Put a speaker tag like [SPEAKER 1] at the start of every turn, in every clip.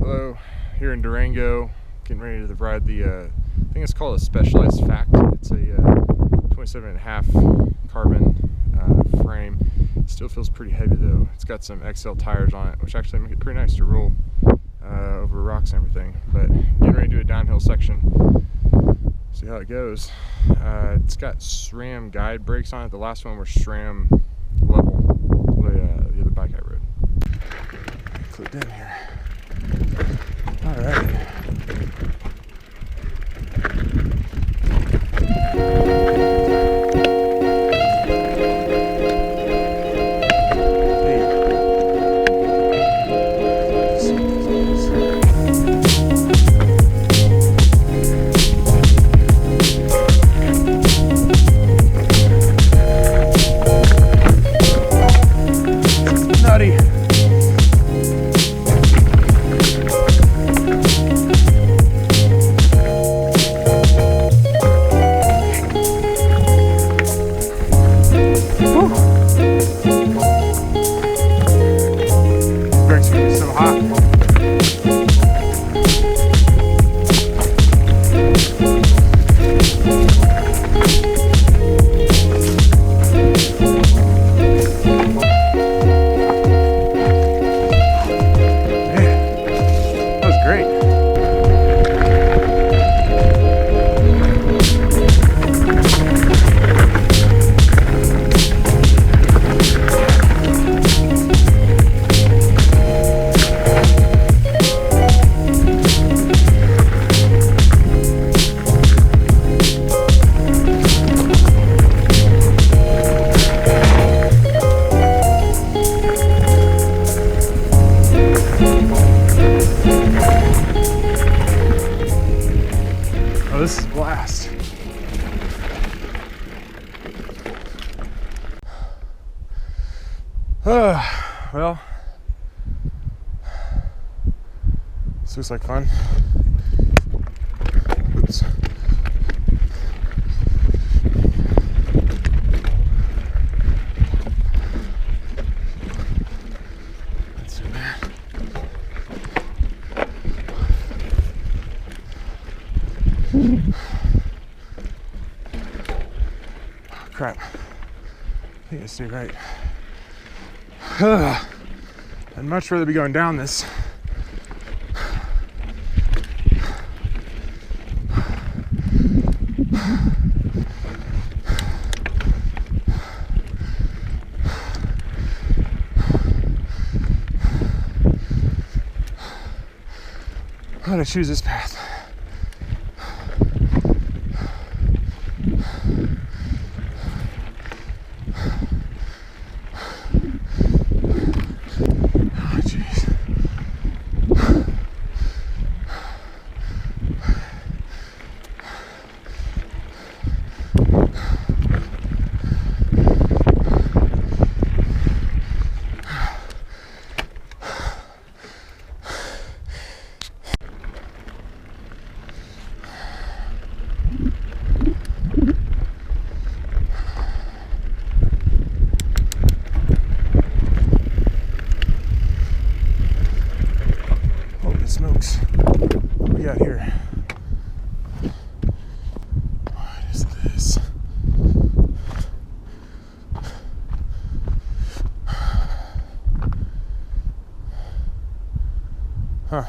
[SPEAKER 1] Hello, here in Durango, getting ready to ride the, I think it's called a Specialized Fact. It's a 27.5 carbon frame. It still feels pretty heavy though. It's got some XL tires on it, which actually make it pretty nice to roll over rocks and everything. But getting ready to do a downhill section. See how it goes. It's got SRAM guide brakes on it. The last one was SRAM level, the other bike I rode. Clipped in here. All right. Oh, this is a blast. Well, this looks like fun. Oops. That's too bad. Oh, crap. I think I stayed right. I'd much rather be going down this. Why did I choose this path? Smokes. What do we got here? What is this? Huh.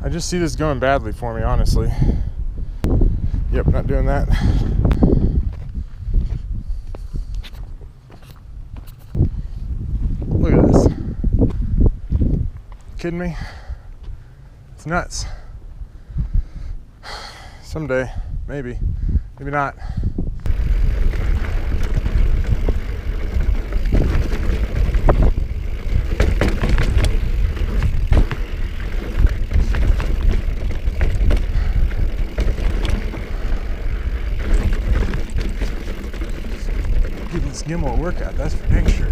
[SPEAKER 1] I just see this going badly for me, honestly. Yep, not doing that. Look at this. Kidding me? It's nuts. Someday, maybe, maybe not. Giving this gimbal a workout, that's for dang sure.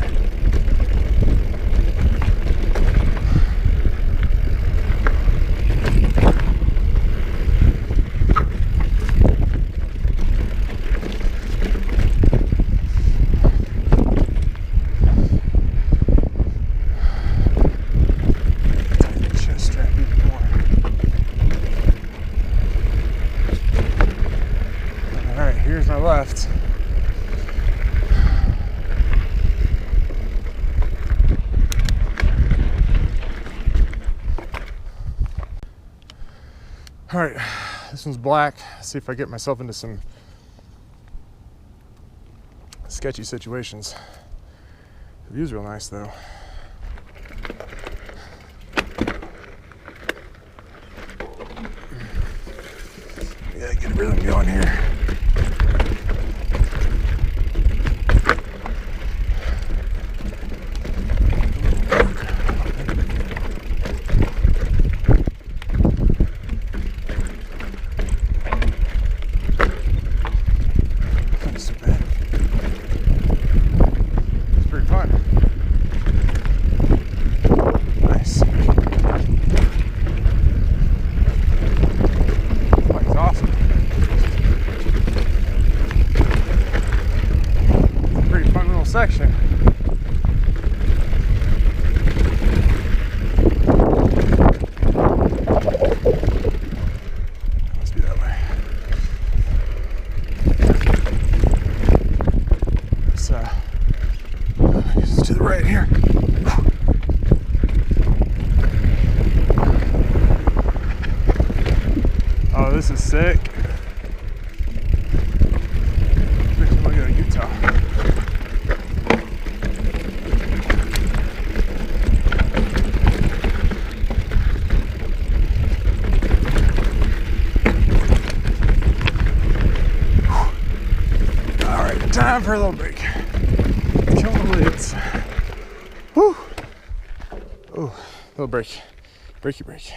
[SPEAKER 1] All right, this one's black. Let's see if I get myself into some sketchy situations. The view's real nice though. We gotta get a rhythm going here. Section. Must be that way. It's to the right here. Oh, this is sick. Makes me want to go to Utah. Time for a little break. Kill the lids. Whew. Oh, little break. Breaky break.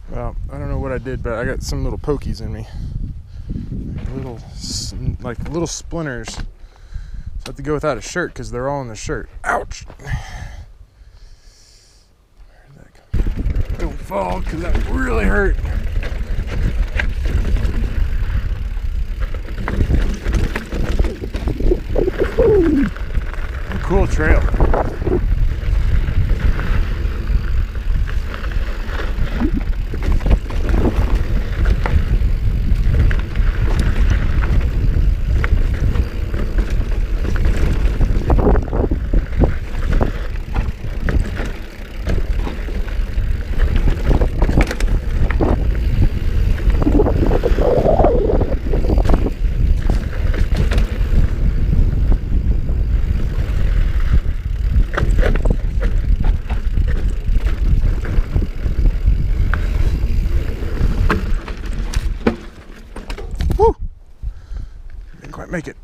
[SPEAKER 1] Well, I don't know what I did, but I got some little pokies in me. Little splinters. So I have to go without a shirt because they're all in the shirt. Ouch! Where'd that come? Don't fall because that really hurt. Cool trail. Make it.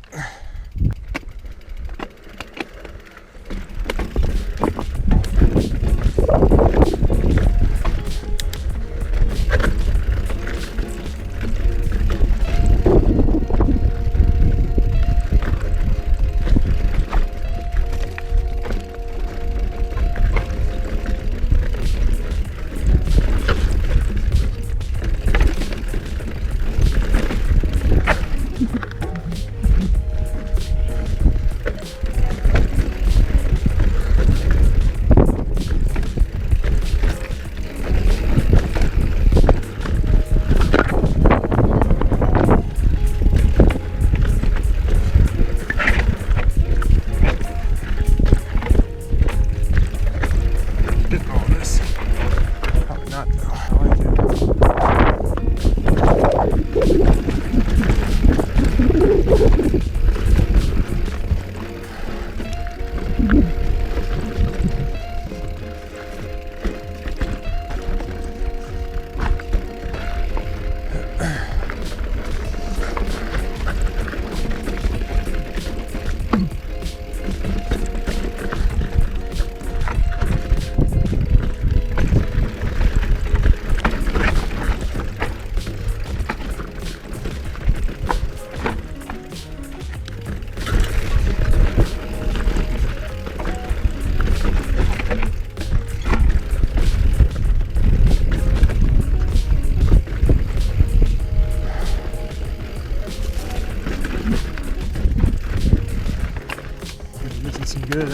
[SPEAKER 1] Good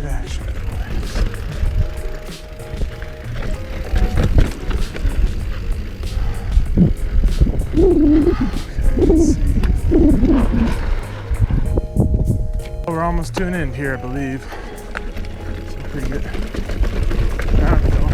[SPEAKER 1] action. We're almost to an end here, I believe. So pretty good. Downhill.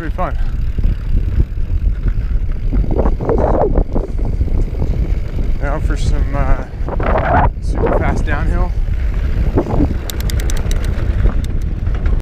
[SPEAKER 1] pretty fun. Now for some super fast downhill.